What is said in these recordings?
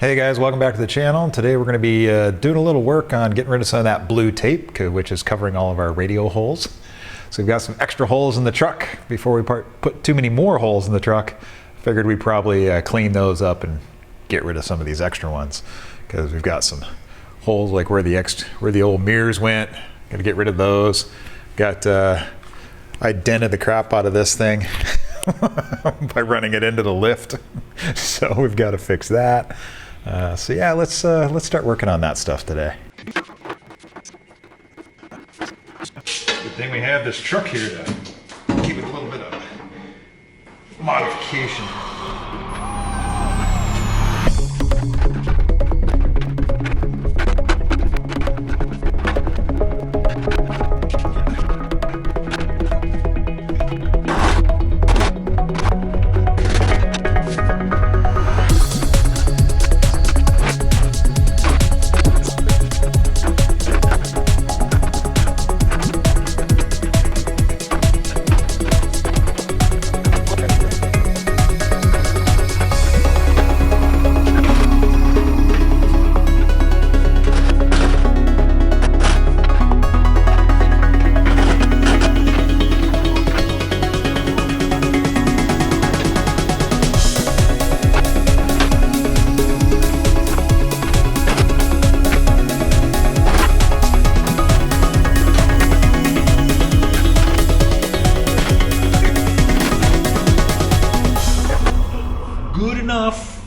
Hey guys, welcome back to the channel. Today we're going to be doing a little work on getting rid of some of that blue tape, which is covering all of our radio holes. So we've got some extra holes in the truck. Before we put too many more holes in the truck, figured we'd probably clean those up and get rid of some of these extra ones, because we've got some holes like where the old mirrors went. Got to get rid of those. I dented the crap out of this thing by running it into the lift, so we've got to fix that. So yeah, let's start working on that stuff today. Good thing we have this truck here to give it a little bit of modification.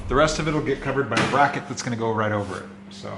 The rest of it will get covered by a bracket that's going to go right over it. So.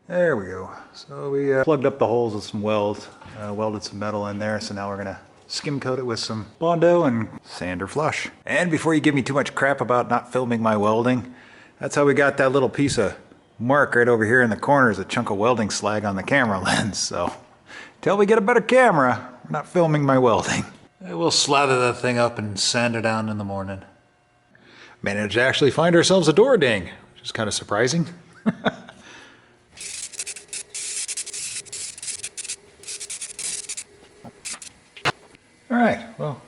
There we go. So we plugged up the holes with some welds, welded some metal in there. So now we're going to skim coat it with some Bondo and sand or flush. And before you give me too much crap about not filming my welding, that's how we got that little piece of mark right over here in the corner is a chunk of welding slag on the camera lens. So until we get a better camera, we're not filming my welding. We'll slather that thing up and sand it down in the morning. Managed to actually find ourselves a door ding, which is kind of surprising. All right, well,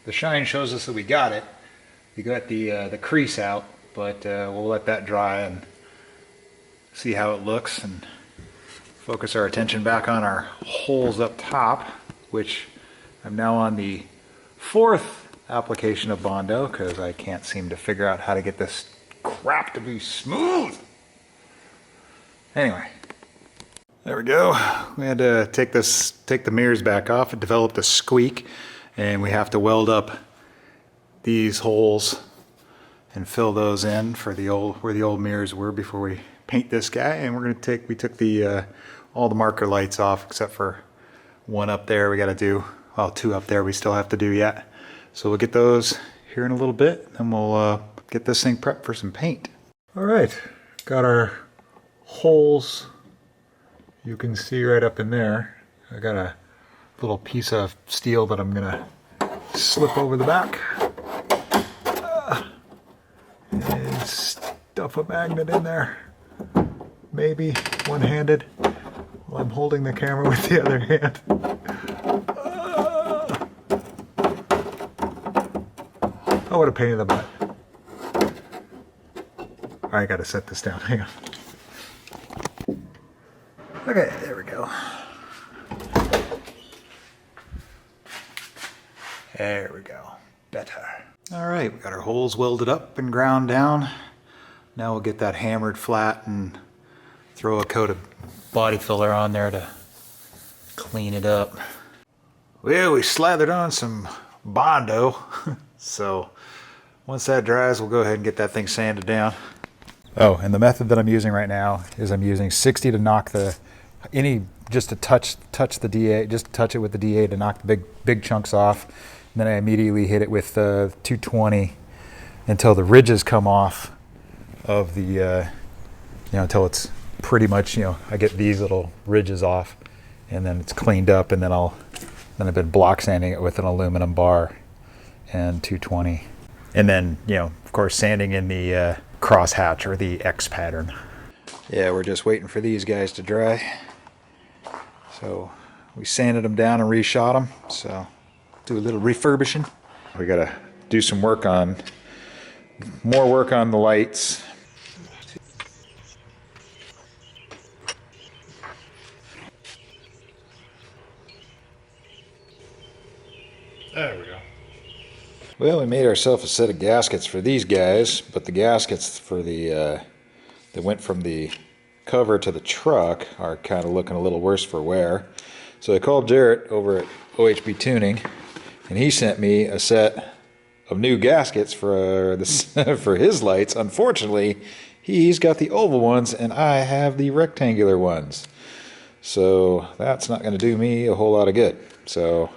the shine shows us that we got it. We got the crease out, but we'll let that dry and see how it looks and focus our attention back on our holes up top, which I'm now on the 4th application of Bondo because I can't seem to figure out how to get this crap to be smooth. Anyway. There we go. We had to take the mirrors back off. It developed a squeak, and we have to weld up these holes and fill those in for where the old mirrors were before we paint this guy. And we took the all the marker lights off except for one up there. We got to do, well, 2 up there we still have to do yet. So we'll get those here in a little bit, and we'll get this thing prepped for some paint. All right, got our holes. You can see right up in there, I got a little piece of steel that I'm gonna slip over the back and stuff a magnet in there, maybe one-handed while I'm holding the camera with the other hand. Oh, what a pain in the butt. I gotta set this down, hang on. Okay, there we go. There we go. Better. All right, we got our holes welded up and ground down. Now we'll get that hammered flat and throw a coat of body filler on there to clean it up. Well, we slathered on some Bondo. So once that dries, we'll go ahead and get that thing sanded down. Oh, and the method that I'm using right now is I'm using 60 to knock just to touch the DA, just touch it with the DA to knock the big chunks off. And then I immediately hit it with 220 until the ridges come off of the, until it's pretty much, I get these little ridges off, and then it's cleaned up, and then I've been block sanding it with an aluminum bar and 220. And then, you know, of course, sanding in the crosshatch or the X pattern. Yeah, we're just waiting for these guys to dry. So we sanded them down and reshot them. So do a little refurbishing. We gotta do some work on, more work on the lights. There we go. Well, we made ourselves a set of gaskets for these guys, but the gaskets for the that went from the cover to the truck are kind of looking a little worse for wear. So I called Jarrett over at OHB Tuning, and he sent me a set of new gaskets for this for his lights. Unfortunately, he's got the oval ones, and I have the rectangular ones. So that's not going to do me a whole lot of good. So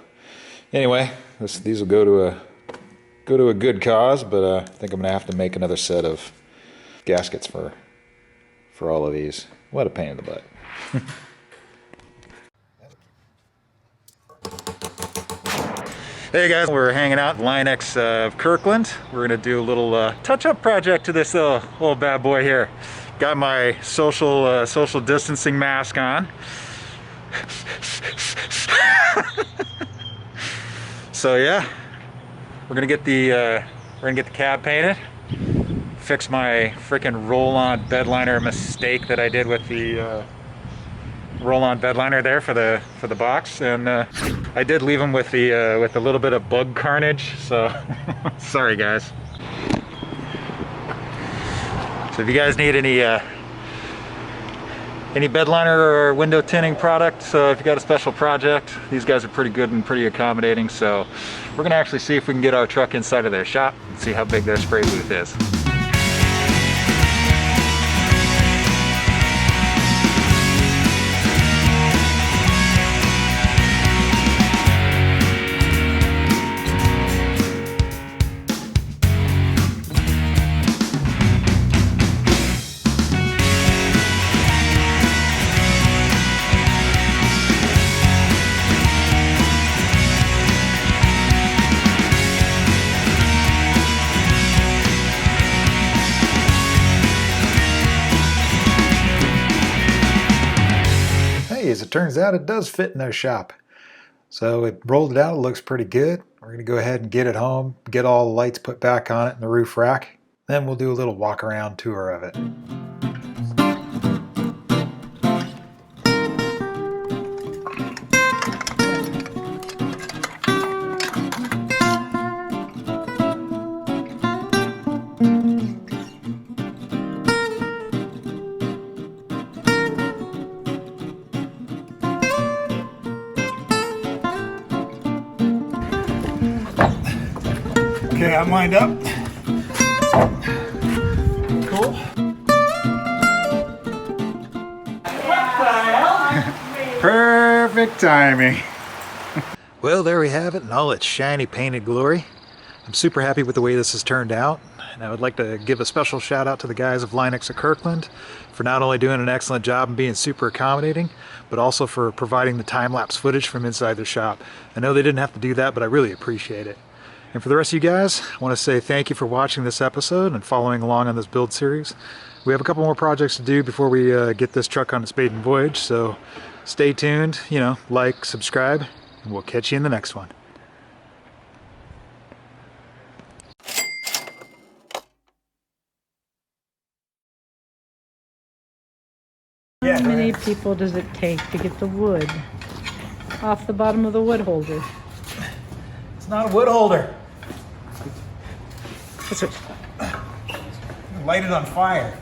anyway, these will go to a good cause, but I think I'm going to have to make another set of gaskets for all of these. What a pain in the butt. Hey guys, we're hanging out in Line-x of Kirkland. We're going to do a little touch-up project to this little bad boy here. Got my social distancing mask on. So yeah, we're gonna get the cab painted, fix my freaking roll-on bed liner mistake that I did with the roll-on bed liner there for the box, and I did leave them with a little bit of bug carnage. So sorry guys. So if you guys need any bed liner or window tinting products, if you got a special project, these guys are pretty good and pretty accommodating. So we're gonna actually see if we can get our truck inside of their shop and see how big their spray booth is. As it turns out, it does fit in their shop. So it rolled it out, it looks pretty good. We're gonna go ahead and get it home, get all the lights put back on it in the roof rack. Then we'll do a little walk around tour of it. Okay, I'm lined up. Cool. Perfect timing. Well, there we have it in all its shiny painted glory. I'm super happy with the way this has turned out, and I would like to give a special shout out to the guys of Line-x of Kirkland for not only doing an excellent job and being super accommodating, but also for providing the time-lapse footage from inside the shop. I know they didn't have to do that, but I really appreciate it. And for the rest of you guys, I want to say thank you for watching this episode and following along on this build series. We have a couple more projects to do before we get this truck on its maiden voyage, so stay tuned, like, subscribe, and we'll catch you in the next one. How many people does it take to get the wood off the bottom of the wood holder? It's not a wood holder. That's it. Light it on fire.